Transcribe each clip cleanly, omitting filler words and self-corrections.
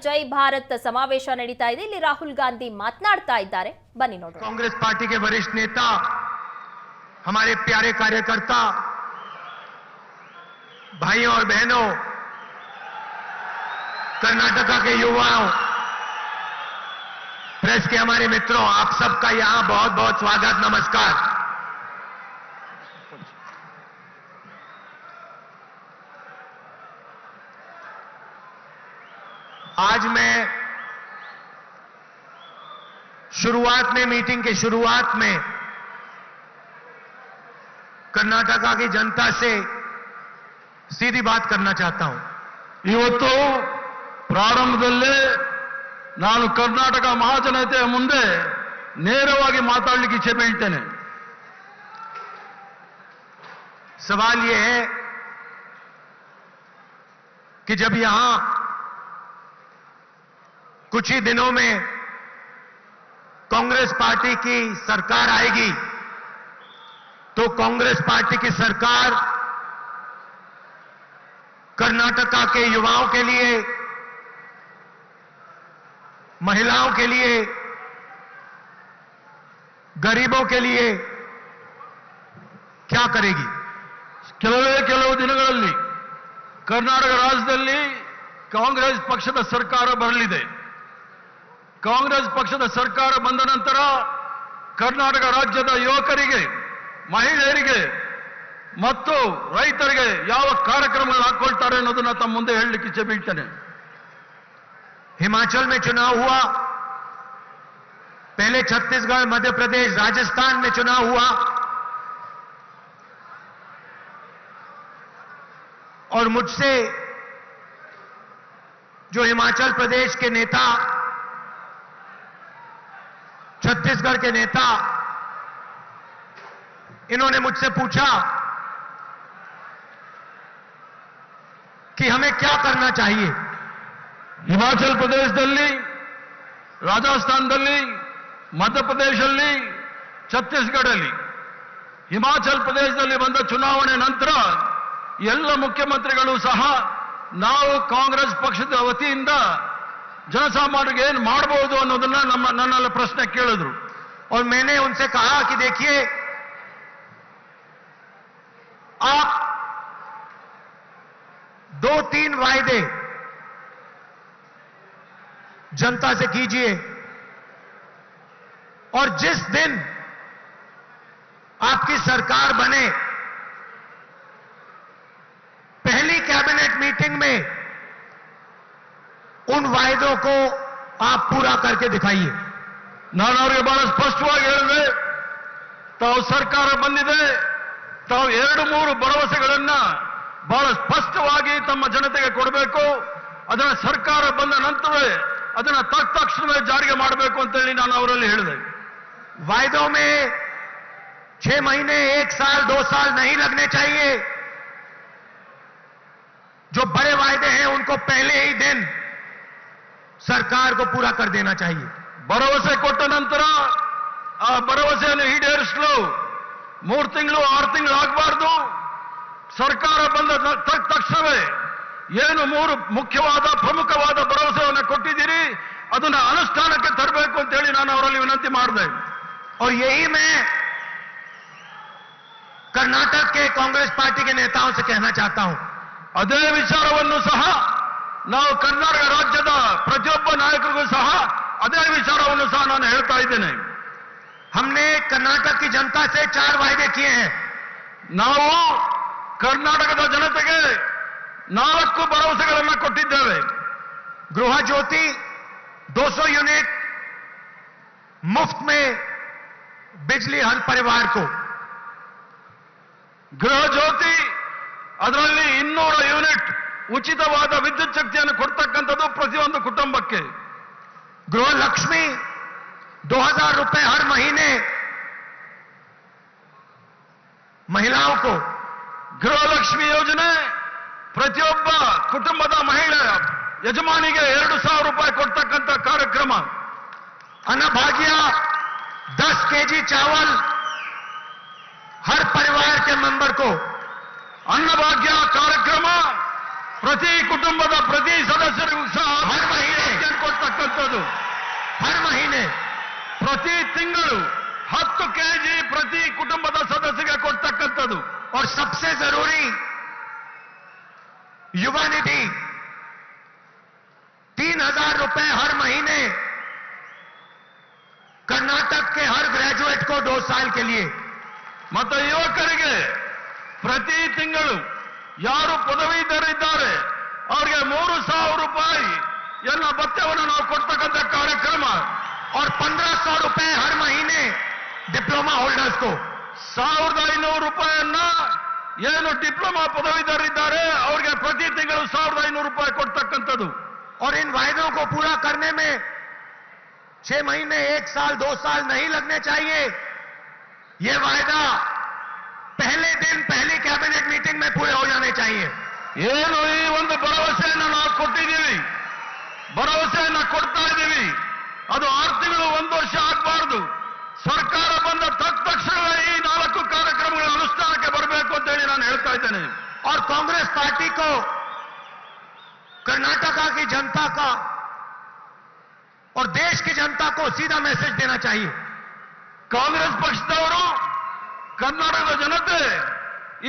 ಜೈ ಭಾರತ್ ಸಮಾವೇಶ ನಡೀತಾ ಇದೆ. ಇಲ್ಲಿ ರಾಹುಲ್ ಗಾಂಧಿ ಮಾತನಾಡ್ತಾ ಇದ್ದಾರೆ, ಬನ್ನಿ ನೋಡೋಣ. कांग्रेस पार्टी के वरिष्ठ नेता, हमारे प्यारे कार्यकर्ता, भाइयों और बहनों, कर्नाटका के युवाओं, प्रेस के हमारे मित्रों, आप सबका यहां बहुत बहुत स्वागत, नमस्कार। आज मैं शुरुआत में, मीटिंग के शुरुआत में कर्नाटका की जनता से सीधी बात करना चाहता हूं। ಇವತ್ತು ಪ್ರಾರಂಭದಲ್ಲೇ ನಾನು ಕರ್ನಾಟಕ ಮಹಾಜನತೆಯ ಮುಂದೆ ನೇರವಾಗಿ ಮಾತಾಡಲಿಕ್ಕೆ ಇಚ್ಛೆ ಬೀಳ್ತೇನೆ. सवाल यह है कि जब यहां कुछ ही दिनों में कांग्रेस पार्टी की सरकार आएगी, तो कांग्रेस पार्टी की सरकार कर्नाटका के युवाओं के लिए, महिलाओं के लिए, गरीबों के लिए क्या करेगी? ಕೆಲವು ದಿನಗಳಲ್ಲಿ ಕರ್ನಾಟಕ ರಾಜ್ಯದಲ್ಲಿ ಕಾಂಗ್ರೆಸ್ ಪಕ್ಷದ ಸರ್ಕಾರ ಬರಲಿದೆ. ಕಾಂಗ್ರೆಸ್ ಪಕ್ಷದ ಸರ್ಕಾರ ಬಂದ ನಂತರ ಕರ್ನಾಟಕ ರಾಜ್ಯದ ಯುವಕರಿಗೆ, ಮಹಿಳೆಯರಿಗೆ ಮತ್ತು ರೈತರಿಗೆ ಯಾವ ಕಾರ್ಯಕ್ರಮಗಳು ಹಾಕೊಳ್ತಾರೆ ಅನ್ನೋದನ್ನ ತಮ್ಮ ಮುಂದೆ ಹೇಳಲಿಕ್ಕೆ ಇಚ್ಛೆ ಬೀಳ್ತೇನೆ. हिमाचल में चुनाव हुआ, पहले छत्तीसगढ़, मध्य प्रदेश, राजस्थान में चुनाव हुआ और मुझसे जो हिमाचल प्रदेश के नेता, छत्तीसगढ़ के नेता, इन्होंने मुझसे पूछा कि हमें क्या करना चाहिए। ಹಿಮಾಚಲ್ ಪ್ರದೇಶದಲ್ಲಿ, ರಾಜಸ್ಥಾನದಲ್ಲಿ, ಮಧ್ಯಪ್ರದೇಶದಲ್ಲಿ, ಛತ್ತೀಸ್ಗಢಲ್ಲಿ, ಹಿಮಾಚಲ್ ಪ್ರದೇಶದಲ್ಲಿ ಬಂದ ಚುನಾವಣೆ ನಂತರ ಎಲ್ಲ ಮುಖ್ಯಮಂತ್ರಿಗಳು ಸಹ ನಾವು ಕಾಂಗ್ರೆಸ್ ಪಕ್ಷದ ವತಿಯಿಂದ ಜನಸಾಮಾನ್ಯರಿಗೆ ಏನು ಮಾಡಬಹುದು ಅನ್ನೋದನ್ನ ನನ್ನೆಲ್ಲ ಪ್ರಶ್ನೆ ಕೇಳಿದ್ರು. और मैंने उनसे कहा कि देखिए, आप 2-3 वायदे जनता से कीजिए और जिस दिन आपकी सरकार बने, पहली कैबिनेट मीटिंग में उन वायदों को आप पूरा करके दिखाइए। ನಾನು ಅವರಿಗೆ ಬಹಳ ಸ್ಪಷ್ಟವಾಗಿ ಹೇಳಿದೆ, ತಾವು ಸರ್ಕಾರ ಬಂದಿದೆ, ತಾವು 2-3 ಭರವಸೆಗಳನ್ನ ಬಹಳ ಸ್ಪಷ್ಟವಾಗಿ ತಮ್ಮ ಜನತೆಗೆ ಕೊಡಬೇಕು. ಅದನ್ನ ಸರ್ಕಾರ ಬಂದ ನಂತರವೇ ಅದನ್ನ ತಕ್ಷಣವೇ ಜಾರಿಗೆ ಮಾಡಬೇಕು ಅಂತೇಳಿ ನಾನು ಅವರಲ್ಲಿ ಹೇಳಿದೆ. वायदों में 6 महीने, 1 साल, 2 साल नहीं लगने चाहिए। जो बड़े वायदे हैं उनको पहले ही दिन सरकार को पूरा कर देना चाहिए। ಭರವಸೆ ಕೊಟ್ಟ ನಂತರ ಆ ಭರವಸೆಯನ್ನು ಈಡೇರಿಸಲು 3 ತಿಂಗಳು 6 ತಿಂಗಳು ಆಗಬಾರ್ದು. ಸರ್ಕಾರ ಬಂದ ತಕ್ಷಣವೇ ಏನು 3 ಮುಖ್ಯವಾದ ಪ್ರಮುಖವಾದ ಭರವಸೆಯನ್ನು ಕೊಟ್ಟಿದ್ದೀರಿ ಅದನ್ನ ಅನುಷ್ಠಾನಕ್ಕೆ ತರಬೇಕು ಅಂತ ಹೇಳಿ ನಾನು ಅವರಲ್ಲಿ ವಿನಂತಿ ಮಾಡಿದೆ. और यही मैं कर्नाटक के कांग्रेस पार्टी के नेताओं से कहना चाहता हूं। ಅದೇ ವಿಚಾರವನ್ನು ಸಹ ನಾವು ಕರ್ನಾಟಕ ರಾಜ್ಯದ ಪ್ರತಿಯೊಬ್ಬ ನಾಯಕರಿಗೂ ಸಹ ಅದೇ ವಿಚಾರವನ್ನು ಸಹ ನಾನು ಹೇಳ್ತಾ ಇದ್ದೇನೆ. हमने कर्नाटक की जनता से 4 वायदे किए हैं। ನಾವು ಕರ್ನಾಟಕದ ಜನತೆಗೆ 4 ಭರವಸೆಗಳನ್ನು ಕೊಟ್ಟಿದ್ದೇವೆ. गृह ज्योति 200 यूनिट मुफ्त में बिजली हर परिवार को, ಗೃಹ ಜ್ಯೋತಿ ಅದರಲ್ಲಿ 200 ಯೂನಿಟ್ ಉಚಿತವಾದ ವಿದ್ಯುತ್ ಶಕ್ತಿಯನ್ನು ಕೊಡ್ತಕ್ಕಂಥದ್ದು ಪ್ರತಿಯೊಂದು ಕುಟುಂಬಕ್ಕೆ. गृह लक्ष्मी 2000 रुपए हर महीने महिलाओं को, ಗೃಹಲಕ್ಷ್ಮಿ ಯೋಜನೆ ಪ್ರತಿಯೊಬ್ಬ ಕುಟುಂಬದ ಮಹಿಳೆ ಯಜಮಾನಿಗೆ 2000 ರೂಪಾಯಿ ಕೊಡ್ತಕ್ಕಂಥ ಕಾರ್ಯಕ್ರಮ. अन्नभाग्य 10 केजी चावल हर परिवार के मेंबर को, ಅನ್ನಭಾಗ್ಯ ಕಾರ್ಯಕ್ರಮ ಪ್ರತಿ ಕುಟುಂಬದ ಪ್ರತಿ ಸದಸ್ಯರಿಗೂ ಸಹ हर महीने महीने ಪ್ರತಿ ತಿಂಗಳು 10 ಕೆಜಿ ಪ್ರತಿ ಕುಟುಂಬದ ಸದಸ್ಯರಿಗೆ ಕೊಡ್ತಕ್ಕಂಥದ್ದು. और सबसे जरूरी युवा निधि 3,000 रुपए हर महीने कर्नाटक के हर ग्रेजुएट को 2 साल के लिए. ಮತ್ತು ಯುವಕರಿಗೆ ಪ್ರತಿ ತಿಂಗಳು ಯಾರು ಪದವೀಧರಿದ್ದಾರೆ ಅವರಿಗೆ 3,000 ರೂಪಾಯಿ ಎಲ್ಲ ಭತ್ಯವನ್ನು ನಾವು ಕೊಡ್ತಕ್ಕಂಥ ಕಾರ್ಯಕ್ರಮ. और 1,500 रुपए हर महीने डिप्लोमा होल्डर्स को. 1,500 ರೂಪಾಯಿಯನ್ನ ಏನು ಡಿಪ್ಲೊಮಾ ಪದವೀಧರಿದ್ದಾರೆ ಅವರಿಗೆ ಪ್ರತಿ ತಿಂಗಳು 1,500 ರೂಪಾಯಿ ಕೊಡ್ತಕ್ಕಂಥದ್ದು. और इन वायदों को पूरा करने में 6 महीने, 1 साल, 2 साल नहीं लगने चाहिए. ये वायदा पहले दिन पहली कैबिनेट मीटिंग में पूरे हो जाने चाहिए. ಏನು ಈ ಒಂದು ಭರವಸೆಯನ್ನು ನಾವು ಕೊಟ್ಟಿದ್ದೀವಿ, ಭರವಸೆಯನ್ನು ಕೊಡ್ತಾ ಇದ್ದೀವಿ, ಅದು 6 ತಿಂಗಳು 1 ವರ್ಷ ಆಗಬಾರದು. ಸರ್ಕಾರ ಬಂದ ತಕ್ಷಣವೇ ಈ 4 ಕಾರ್ಯಕ್ರಮಗಳ ಅನುಷ್ಠಾನಕ್ಕೆ ಬರಬೇಕು ಅಂತ ಹೇಳಿ ನಾನು ಹೇಳ್ತಾ ಇದ್ದೇನೆ. और कांग्रेस पार्टी को कर्नाटका की जनता का और देश की जनता को सीधा मैसेज देना चाहिए. ಕಾಂಗ್ರೆಸ್ ಪಕ್ಷದವರು ಕರ್ನಾಟಕದ ಜನತೆ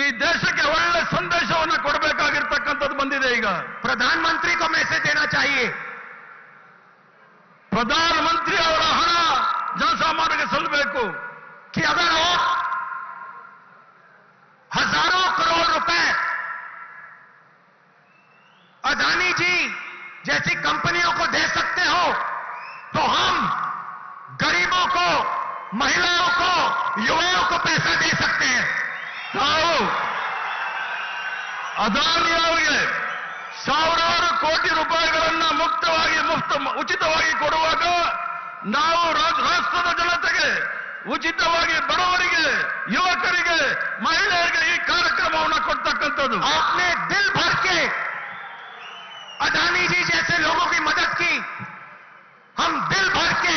ಈ ದೇಶಕ್ಕೆ ಒಳ್ಳೆ ಸಂದೇಶವನ್ನು ಕೊಡಬೇಕಾಗಿರ್ತಕ್ಕಂಥದ್ದು ಬಂದಿದೆ. ಈಗ प्रधानमंत्री को मैसेज देना चाहिए. ಪ್ರಧಾನಮಂತ್ರಿ ಅವರ ಹಣ ಜನಸಾಮಾನ್ಯರಿಗೆ ಸಲ್ಲಬೇಕು. कि अगर आप हजारों करोड़ रुपए अदानी जी जैसी कंपनियों को दे सकते हो तो हम गरीबों को, महिलाओं को, युवाओं को पैसा दे सकते हैं. ನಾವು ಅದಾನಿ ಅವರಿಗೆ ಸಾವಿರಾರು ಕೋಟಿ ರೂಪಾಯಿಗಳನ್ನ ಉಚಿತವಾಗಿ ಕೊಡುವಾಗ ನಾವು ರಾಷ್ಟ್ರದ ಜನತೆಗೆ ಉಚಿತವಾಗಿ ಬಡವರಿಗೆ, ಯುವಕರಿಗೆ, ಮಹಿಳೆಯರಿಗೆ ಈ ಕಾರ್ಯಕ್ರಮವನ್ನು ಕೊಡ್ತಕ್ಕಂಥದ್ದು. आपने दिल भर के अदानी जी जैसे लोगों की मदद की. हम दिल भर के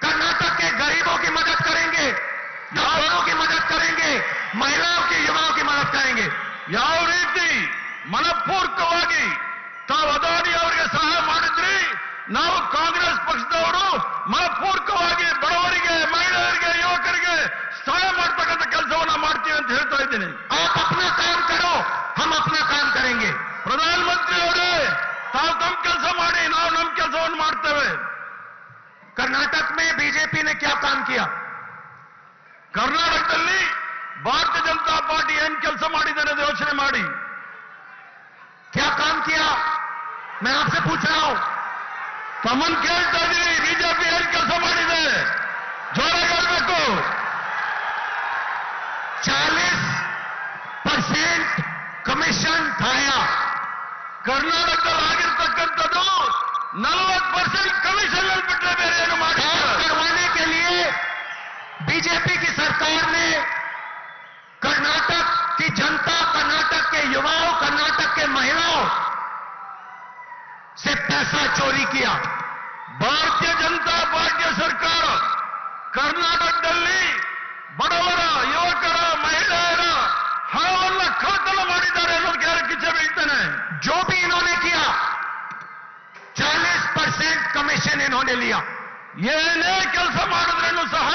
कर्नाटक के गरीबों की मदद करेंगे, युवाओं की मदद करेंगे, महिलाओं की, युवाओं की मदद करेंगे. ಯಾವ ರೀತಿ ಮನಪೂರ್ವಕವಾಗಿ ತಾವು ಅದಾನಿ ಅವರಿಗೆ ಸಹಾಯ ಮಾಡಿದ್ರಿ, ನಾವು ಕಾಂಗ್ರೆಸ್ ಪಕ್ಷದವರು ಮನಪೂರ್ವಕವಾಗಿ ಬಡವರಿಗೆ, ಮಹಿಳೆಯರಿಗೆ, ಯುವಕರಿಗೆ ಸಹಾಯ ಮಾಡ್ತಕ್ಕಂಥ ಕೆಲಸವನ್ನ ಮಾಡ್ತೀವಿ ಅಂತ ಹೇಳ್ತಾ ಇದ್ದೀನಿ. आप अपना काम करो, हम अपना काम करेंगे. ಪ್ರಧಾನಮಂತ್ರಿ ಅವರೇ, ತಾವು ತಮ್ಮ ಕೆಲಸ ಮಾಡಿ, ನಾವು ನಮ್ಮ ಕೆಲಸವನ್ನು ಮಾಡ್ತೇವೆ. कर्नाटक में बीजेपी ने क्या काम किया? ಕರ್ನಾಟಕದಲ್ಲಿ ಭಾರತೀಯ ಜನತಾ ಪಾರ್ಟಿ ಏನ್ ಕೆಲಸ ಮಾಡಿದೆ ಅನ್ನೋದು ಯೋಚನೆ ಮಾಡಿ. क्या काम किया? मैं आपसे पूछ रहा हूं. ತಮ್ಮನ್ನು ಕೇಳ್ತಾ ಇದ್ದೀವಿ, ಬಿಜೆಪಿ ಏನ್ ಕೆಲಸ ಮಾಡಿದೆ? ಜೋರಾಗಿ ಹೇಳ್ಬೇಕು. 40% कमीशन खाया. ಕರ್ನಾಟಕದಲ್ಲಿ ಆಗಿರ್ತಕ್ಕಂಥದ್ದು 40% ಕಮಿಷನ್ ಬಿಟ್ಟರೆ ಬೇರೆ ಏನು काम ಮಾಡಿಲ್ಲ. करवाने के लिए बीजेपी की सरकार ने कर्नाटक की जनता, कर्नाटक के युवाओं, कर्नाटक के महिलाओं से पैसा चोरी किया. ಭಾರತೀಯ ಜನತಾ ಪಾರ್ಟಿಯ ಸರ್ಕಾರ ಕರ್ನಾಟಕದಲ್ಲಿ ಬಡವರ, ಯುವಕರ, ಮಹಿಳೆಯರ ಹಣವನ್ನು ಕಳ್ಳತನ ಮಾಡಿದ್ದಾರೆ ಅನ್ನೋದಕ್ಕೆ ಯಾರು ಕಿಚ್ಚ ಬೀಳ್ತಾನೆ? जो भी इन्होंने किया 40% कमीशन इन्होंने लिया. ಏನೇ ಕೆಲಸ ಮಾಡಿದ್ರೂ ಸಹ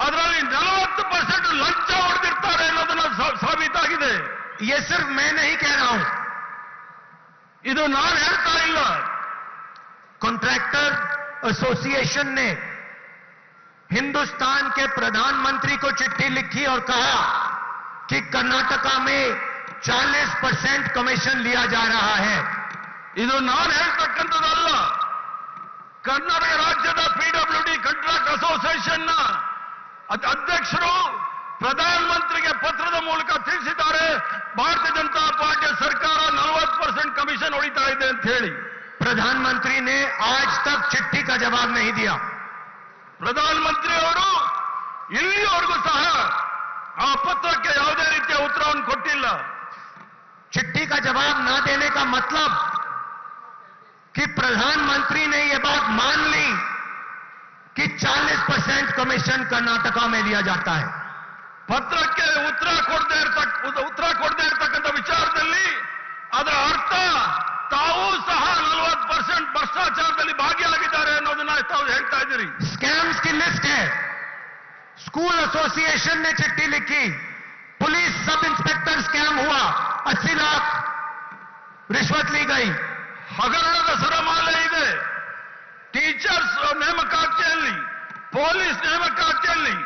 ಅದರಲ್ಲಿ 40% ಲಂಚ ಹೊಡೆದಿರ್ತಾರೆ ಅನ್ನೋದನ್ನ ಸಾಬೀತಾಗಿದೆ. ये सिर्फ मैं नहीं कह रहा हूं. ಇದು ನಾನು ಹೇಳ್ತಾ ಇಲ್ಲ. कॉन्ट्रैक्टर एसोसिएशन ने हिंदुस्तान के प्रधानमंत्री को चिट्ठी लिखी और कहा कि कर्नाटका में 40% कमीशन लिया जा रहा है. ಇದು ನಾನು ಹೇಳ್ತಕ್ಕಂಥದ್ದಲ್ಲ. ಕರ್ನಾಟಕ ರಾಜ್ಯದ ಪಿಡಬ್ಲ್ಯೂಡಿ ಕಾಂಟ್ರಾಕ್ಟ್ ಅಸೋಸಿಯೇಷನ್ನ ಅಧ್ಯಕ್ಷರು ಪ್ರಧಾನಮಂತ್ರಿಗೆ ಪತ್ರದ ಮೂಲಕ ತಿಳಿಸಿದ್ದಾರೆ, ಭಾರತೀಯ ಜನತಾ ಪಾರ್ಟಿಯ ಸರ್ಕಾರ 40% ಕಮಿಷನ್ ಹೊಡಿತಾ ಇದೆ ಅಂತ ಹೇಳಿ. प्रधानमंत्री ने आज तक चिट्ठी का जवाब नहीं दिया. ಪ್ರಧಾನಮಂತ್ರಿ ಅವರು ಇಲ್ಲಿಯವರೆಗೂ ಸಹ ಆ ಪತ್ರಕ್ಕೆ ಯಾವುದೇ ರೀತಿಯ ಉತ್ತರವನ್ನು ಕೊಟ್ಟಿಲ್ಲ. चिट्ठी का जवाब ना देने का मतलब कि प्रधानमंत्री ने यह बात मान ली कि 40% कमीशन कर्नाटका में लिया जाता है. ಪತ್ರಕ್ಕೆ ಉತ್ತರ ಕೊಡದೇ ಇರತಕ್ಕಂಥ ವಿಚಾರದಲ್ಲಿ ಅದರ ಅರ್ಥ ತಾವು ಸಹ 40% ಭ್ರಷ್ಟಾಚಾರದಲ್ಲಿ ಭಾಗಿಯಾಗಿದ್ದಾರೆ ಅನ್ನೋದನ್ನ ತಾವು ಹೇಳ್ತಾ ಇದ್ದೀರಿ. स्कूल एसोसिएशन ने चिट्ठी लिखी, पुलिस सब इंस्पेक्टर स्कैम हुआ, 80 लाख रिश्वत ली गई। ಹಗರಣದ ಸರಮಾಲೆ ಇದೆ. ಟೀಚರ್ಸ್ ನೇಮಕಾತಿಯಲ್ಲಿ, ಪೊಲೀಸ್ ನೇಮಕಾತಿಯಲ್ಲಿ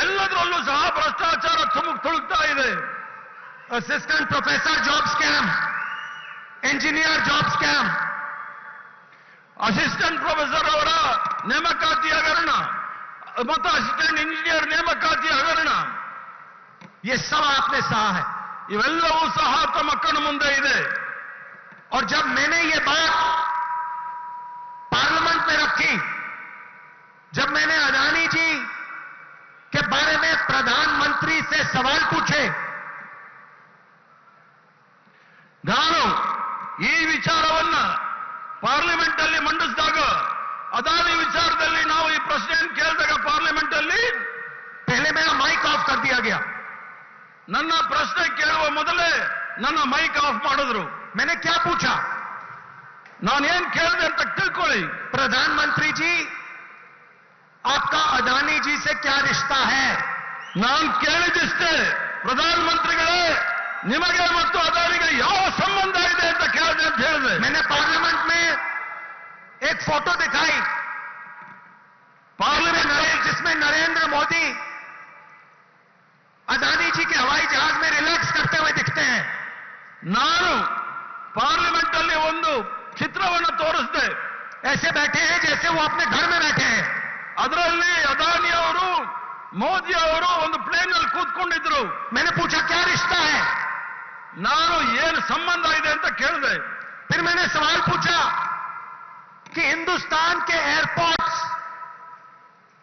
ಎಲ್ಲದರಲ್ಲೂ ಸಹ ಭ್ರಷ್ಟಾಚಾರ ತುಳುಕ್ತಾ ಇದೆ. Assistant professor job scam, engineer job scam, assistant professor ಅವರ ನೇಮಕಾತಿ ಹಗರಣ ಮತ್ತು ಅಸಿಸ್ಟೆಂಟ್ ಇಂಜಿನಿಯರ್ ನೇಮಕಾತಿ ಹಗರಣ, ये सब आपने सहा है। ಇವೆಲ್ಲವೂ ಸಹ ತಮ್ಮ ಕಣ್ಣು ಮುಂದೆ ಇದೆ. और जब मैंने ये बात पार्लियामेंट में रखी, जब मैंने अडानी जी के बारे में प्रधानमंत्री से सवाल पूछे, ನಾನು ಈ ವಿಚಾರವನ್ನ ಪಾರ್ಲಿಮೆಂಟ್ ಅಲ್ಲಿ ಮಂಡಿಸಿದಾಗ, ಅದಾನಿ ವಿಚಾರದಲ್ಲಿ ನಾವು ಈ ಪ್ರಶ್ನೆಯನ್ನು ಕೇಳಿದಾಗ ಪಾರ್ಲಿಮೆಂಟ್ ಅಲ್ಲಿ पहले मेरा माइक ऑफ कर दिया गया। ನನ್ನ ಪ್ರಶ್ನೆ ಕೇಳುವ ಮೊದಲೇ ನನ್ನ ಮೈಕ್ ಆಫ್ ಮಾಡಿದ್ರು. मैंने क्या पूछा? ನಾನೇನ್ ಕೇಳಿದೆ ಅಂತ ತಿಳ್ಕೊಳ್ಳಿ. प्रधानमंत्री जी, आपका अडानी जी से क्या रिश्ता है? ನಾನು ಕೇಳಿದಿಷ್ಟೇ, ಪ್ರಧಾನಮಂತ್ರಿಗಳೇ ನಿಮಗೆ ಮತ್ತು ಅದಾನಿಗೆ ಯಾವ ಸಂಬಂಧ ಇದೆ ಅಂತ ಕೇಳಿದೆ ಅಂತ ಹೇಳಿದೆ. मैंने पार्लियामेंट में एक फोटो दिखाई, ಪಾರ್ಲಿಮೆಂಟ್ जिसमें नरेंद्र मोदी अडानी जी के हवाई जहाज में रिलैक्स करते हुए दिखते हैं। ನಾನು ಪಾರ್ಲಿಮೆಂಟ್ ಅಲ್ಲಿ ಒಂದು ಚಿತ್ರವನ್ನು ತೋರಿಸಿದೆ. ऐसे बैठे हैं जैसे वो अपने घर में बैठे हैं। ಅದರಲ್ಲಿ ಅದಾನಿ ಅವರು, ಮೋದಿ ಅವರು ಒಂದು ಪ್ಲೇನ್ ಅಲ್ಲಿ ಕೂತ್ಕೊಂಡಿದ್ರು. मैंने पूछा क्या रिश्ता है? ನಾನು ಏನು ಸಂಬಂಧ ಇದೆ ಅಂತ ಕೇಳಿದೆ. फिर मैंने सवाल पूछा कि हिंदुस्तान के एयरपोर्ट्स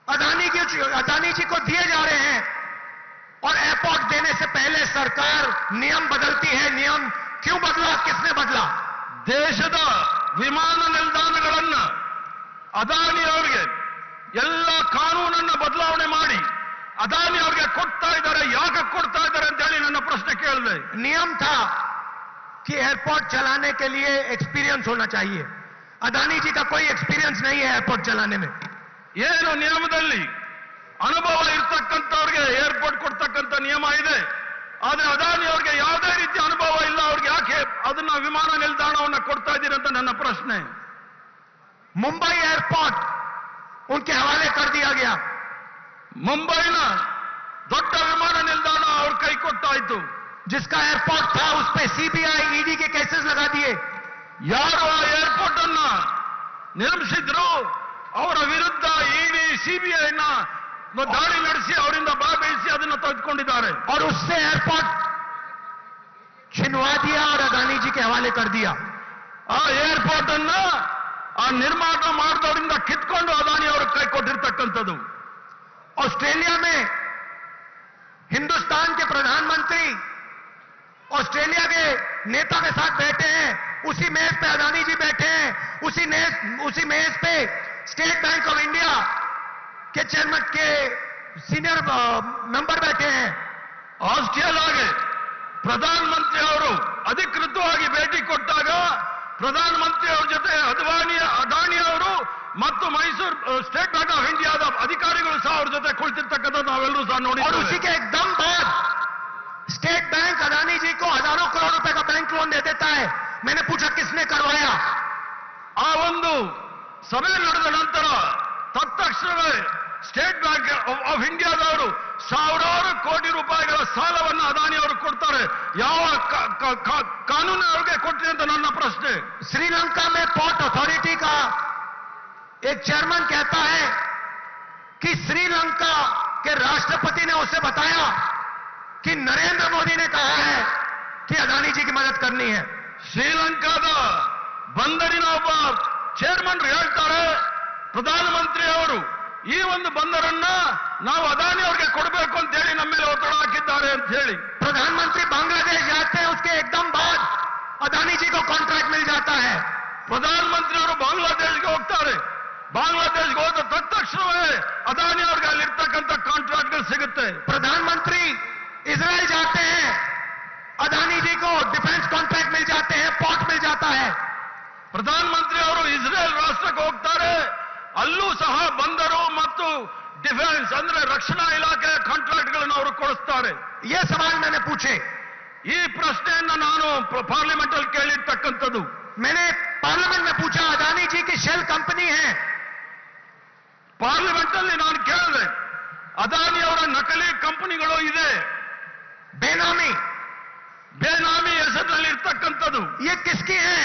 अडानी जी को दिए जा रहे हैं, और एयरपोर्ट देने से पहले सरकार नियम बदलती है, नियम क्यों बदला, किसने बदला? ದೇಶದ ವಿಮಾನ ನಿಲ್ದಾಣಗಳನ್ನ ಅದಾನಿ ಅವರಿಗೆ ಎಲ್ಲ ಕಾನೂನನ್ನ ಬದಲಾವಣೆ ಮಾಡಿ ಅದಾನಿ ಅವರಿಗೆ ಕೊಡ್ತಾ ಇದ್ದಾರೆ, ಯಾಕೆ ಕೊಡ್ತಾ ಇದ್ದಾರೆ ಅಂತ ಹೇಳಿ ನನ್ನ ಪ್ರಶ್ನೆ ಕೇಳಿದೆ. नियम था कि एयरपोर्ट चलाने के लिए एक्सपीरियंस होना चाहिए। अडानी जी का कोई एक्सपीरियंस नहीं है एयरपोर्ट चलाने में। ಏನು ನಿಯಮದಲ್ಲಿ ಅನುಭವ ಇರ್ತಕ್ಕಂಥವ್ರಿಗೆ ಏರ್ಪೋರ್ಟ್ ಕೊಡ್ತಕ್ಕಂಥ ನಿಯಮ ಇದೆ. ಆದ್ರೆ ಅದಾನಿ ಅವ್ರಿಗೆ ಯಾವುದೇ ರೀತಿ ಅನುಭವ ಇಲ್ಲ, ಅವ್ರಿಗೆ ಯಾಕೆ ಅದನ್ನ ವಿಮಾನ ನಿಲ್ದಾಣವನ್ನ ಕೊಡ್ತಾ ಇದ್ದೀರಿ ಅಂತ ನನ್ನ ಪ್ರಶ್ನೆ. मुंबई एयरपोर्ट उनके हवाले कर दिया गया। ಮುಂಬೈನ ದೊಡ್ಡ ವಿಮಾನ ನಿಲ್ದಾಣ ಅವ್ರ ಕೈ ಕೊಟ್ಟಾಯ್ತು. जिसका एयरपोर्ट था उस पे सीबीआई ईडी के केसेस लगा दिए। ಯಾರು ಆ ಏರ್ಪೋರ್ಟ್ ಅನ್ನ ನಿರ್ಮಿಸಿದ್ರು ಅವರ ವಿರುದ್ಧ ಇಡಿ, ಸಿಬಿಐನ ದಾಳಿ ನಡೆಸಿ ಅವರಿಂದ ಭಾಗವಹಿಸಿ ಅದನ್ನು ತೆಗೆದುಕೊಂಡಿದ್ದಾರೆ. और उससे एयरपोर्ट छिनवा दिया और अडानी जी के हवाले कर दिया। ಆ ಏರ್ಪೋರ್ಟ್ ಅನ್ನ ಆ ನಿರ್ಮಾಣ ಮಾಡಿದವರಿಂದ ಕಿತ್ಕೊಂಡು ಅದಾನಿ ಅವರು ಕೈ ಕೊಟ್ಟಿರ್ತಕ್ಕಂಥದ್ದು. ऑस्ट्रेलिया में हिंदुस्तान के प्रधानमंत्री ऑस्ट्रेलिया के नेता के साथ बैठे हैं, उसी मेज पे अडानी जी बैठे हैं, उसी मेज पे स्टेट बैंक ऑफ इंडिया के चेयरमैन के सीनियर मेंबर बैठे हैं। ಆಸ್ಟ್ರೇಲಿಯಾಗೆ ಪ್ರಧಾನಮಂತ್ರಿ ಅವರು ಅಧಿಕೃತವಾಗಿ ಭೇಟಿ ಕೊಟ್ಟಾಗ ಪ್ರಧಾನಮಂತ್ರಿ ಅವರ ಜೊತೆ ಅದಾನಿ ಅವರು ಮತ್ತು ಮೈಸೂರು ಸ್ಟೇಟ್ ಬ್ಯಾಂಕ್ ಆಫ್ ಇಂಡಿಯಾದ ಅಧಿಕಾರಿಗಳು ಸಹ ಅವ್ರ ಜೊತೆ ಕುಳಿತಿರ್ತಕ್ಕಂಥ ನಾವೆಲ್ಲರೂ ಸಹ और ನೋಡಿದ್ದೇವೆ. उसी के एकदम बाद स्टेट बैंक अडानी जी को हजारों करोड़ रुपए का बैंक लोन दे देता है। मैंने पूछा किसने करवाया? ಆ ಒಂದು ಸಭೆ ನಡೆದ ನಂತರ ತತ್ಕ್ಷಣವೇ ಸ್ಟೇಟ್ ಬ್ಯಾಂಕ್ ಆಫ್ ಇಂಡಿಯಾದವರು ಸಾವಿರಾರು ಕೋಟಿ ರೂಪಾಯಿಗಳ ಸಾಲವನ್ನು ಅದಾನಿ ಅವರು ಕೊಡ್ತಾರೆ. ಯಾವ ಕಾನೂನು ಅವ್ರಿಗೆ ಕೊಟ್ಟಿದೆ ಅಂತ ನನ್ನ ಪ್ರಶ್ನೆ. श्रीलंका में पोर्ट अथॉरिटी का एक चेयरमैन कहता है कि श्रीलंका के राष्ट्रपति ने उसे बताया कि नरेंद्र मोदी ने कहा है कि अडानी जी की मदद करनी है। ಶ್ರೀಲಂಕಾದ ಬಂದರಿನ ಒಬ್ಬ ಚೇರ್ಮನ್ ಹೇಳ್ತಾರೆ, ಪ್ರಧಾನಮಂತ್ರಿ ಅವರು ಈ ಒಂದು ಬಂದರನ್ನ ನಾವು ಅದಾನಿ ಅವರಿಗೆ ಕೊಡಬೇಕು ಅಂತ ಹೇಳಿ ನಮ್ಮ ಮೇಲೆ ಒತ್ತಡ ಹಾಕಿದ್ದಾರೆ ಅಂತ ಹೇಳಿ. प्रधानमंत्री बांग्लादेश जाते हैं, उसके एकदम बाद अडानी जी को कॉन्ट्रैक्ट मिल जाता है। ಪ್ರಧಾನಮಂತ್ರಿ ಅವರು ಬಾಂಗ್ಲಾದೇಶ್ಗೆ ಹೋಗ್ತಾರೆ. ಬಾಂಗ್ಲಾದೇಶ್ಗೆ ಹೋದ ತಕ್ಷಣವೇ ಅದಾನಿ ಅವ್ರಿಗೆ ಅಲ್ಲಿರ್ತಕ್ಕಂಥ ಕಾಂಟ್ರಾಕ್ಟ್ಗಳು ಸಿಗುತ್ತೆ. प्रधानमंत्री इजराइल जाते हैं, अडानी जी को डिफेंस कॉन्ट्रैक्ट मिल जाते हैं, पोर्ट मिल जाता है। ಪ್ರಧಾನಮಂತ್ರಿ ಅವರು ಇಸ್ರೇಲ್ ರಾಷ್ಟ್ರಕ್ಕೆ ಹೋಗ್ತಾರೆ, ಅಲ್ಲೂ ಸಹ ಬಂದರು ಮತ್ತು ಡಿಫೆನ್ಸ್ ಅಂದ್ರೆ ರಕ್ಷಣಾ ಇಲಾಖೆಯ ಕಾಂಟ್ರಾಕ್ಟ್ಗಳನ್ನು ಅವರು ಕೊಡಿಸ್ತಾರೆ. ये सवाल मैंने पूछे. ಈ ಪ್ರಶ್ನೆಯನ್ನ ನಾನು ಪಾರ್ಲಿಮೆಂಟ್ ಅಲ್ಲಿ ಕೇಳಿರ್ತಕ್ಕಂಥದ್ದು. मैंने पार्लियामेंट में पूछा, अदानी जी की शेल कंपनी है. ಪಾರ್ಲಿಮೆಂಟ್ ಅಲ್ಲಿ ನಾನು ಕೇಳಿದೆ, ಅದಾನಿ ಅವರ ನಕಲಿ ಕಂಪನಿಗಳು ಇದೆ, बेनामी ಬೇನಾಮಿ ಹೆಸರಿನಲ್ಲಿ ಇರ್ತಕ್ಕಂಥದ್ದು. ये किसकी है?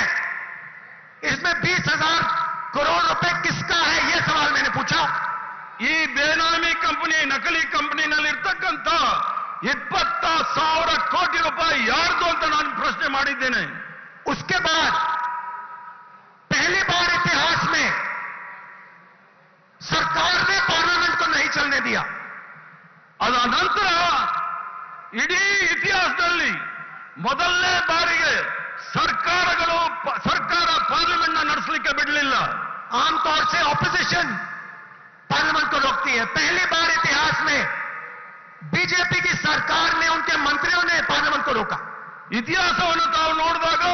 इसमें 20,000 करोड़ रुपए किसका है? ये सवाल मैंने पूछा. ಈ ಬೇನಾಮಿ ಕಂಪನಿ ನಕಲಿ ಕಂಪನಿನಲ್ಲಿ ಇರ್ತಕ್ಕಂಥ 20,000 ಕೋಟಿ ರೂಪಾಯಿ ಯಾರ್ದು ಅಂತ ನಾನು ಪ್ರಶ್ನೆ ಮಾಡಿದ್ದೇನೆ. उसके बाद पहली बार इतिहास में सरकार ने पार्लियामेंट को नहीं चलने दिया. ಅದ ನಂತರ ಇಡೀ ಇತಿಹಾಸದಲ್ಲಿ ಮೊದಲನೇ ಬಾರಿಗೆ ಸರ್ಕಾರ ಪಾರ್ಲಿಮೆಂಟ್ ನಡೆಸಲಿಕ್ಕೆ ಬಿಡಲಿಲ್ಲ. आमतौर से ऑपोजिशन पार्लियामेंट को रोकती है. पहली बार इतिहास में बीजेपी की सरकार ने, उनके मंत्रियों ने पार्लियामेंट को रोका. ಇತಿಹಾಸವನ್ನು ತಾವು ನೋಡಿದಾಗ